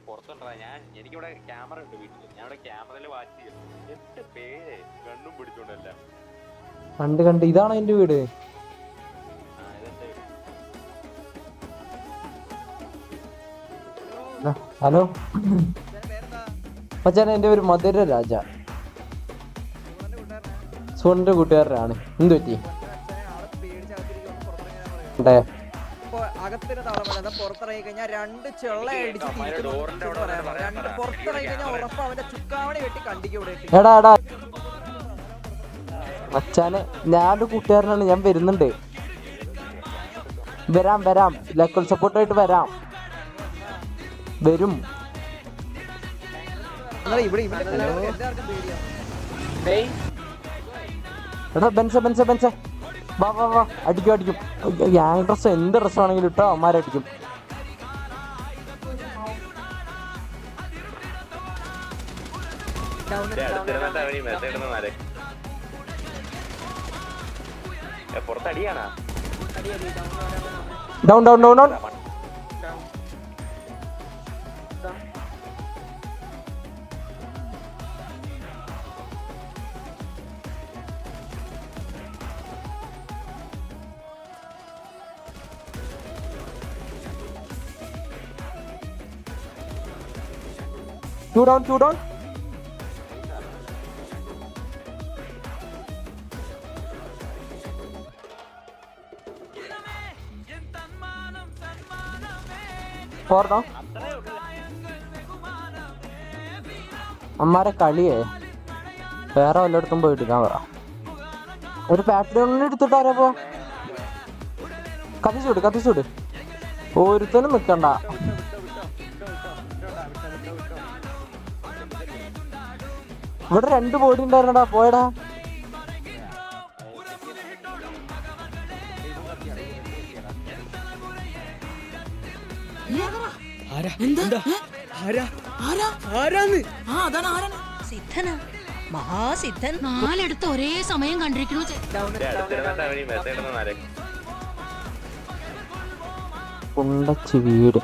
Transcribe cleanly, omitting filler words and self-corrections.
പുറത്തുണ്ടാ എനിക്കിവിടെ ക്യാമറ ഉണ്ട് വീട്ടില്. ഞാൻ ഇവിടെ ക്യാമറയില് വാച്ച് ചെയ്യും. 8 പേര് കണ്ണും പിടിച്ചോണ്ടല്ല. കണ്ട് ഇതാണ് എന്റെ വീട്. ഹലോ മച്ചാനെ, എന്റെ പേര് മധുര രാജ. സുവന്റെ കൂട്ടുകാരനാണ്. എന്ത് പറ്റി? അകത്തിന് തവള പുറത്തിറങ്ങി കഴിഞ്ഞാൽ 2 ചെള്ള അടിച്ച് പുറത്തിറങ്ങി കഴിഞ്ഞാൽ ഉറപ്പ് അവന്റെ ചുക്കാവണി വെട്ടി കണ്ടിക്കൂടെ. എടാ എടാ മച്ചാനെ, ഞാനൊരു കൂട്ടുകാരനാണ്. ഞാൻ വരുന്നുണ്ട്. വരാം ലക്കൽ സപ്പോർട്ടായിട്ട് വരും. എടാ ബെൻസ വാ അടിക്കും. ഗ്യാങ് ഡ്രസ് എന്ത് ഡ്രസ്സാണെങ്കിലും ഇട്ടോ അവന്മാരെ അടിക്കും. പുറത്തടിയാണോ? Down two down. Four down. അമ്മാരെ കളിയേ വേറെ വല്ലയിടത്തും പോയിട്ട് എടുക്കാൻ പറ. ഒരു പാട്രിയോണിനെ എടുത്തിട്ടാരപ്പോ കത്തിച്ചൂട്. ഒരുത്തനും നിക്കണ്ട. ഇവിടെ 2 ബോഡി ഉണ്ടായിരുന്നടാ. പോയടാ. മഹാസിദ്ധൻ 4 ഒരേ സമയം കണ്ടിരിക്കണു. കുണ്ടച്ചി വീട്.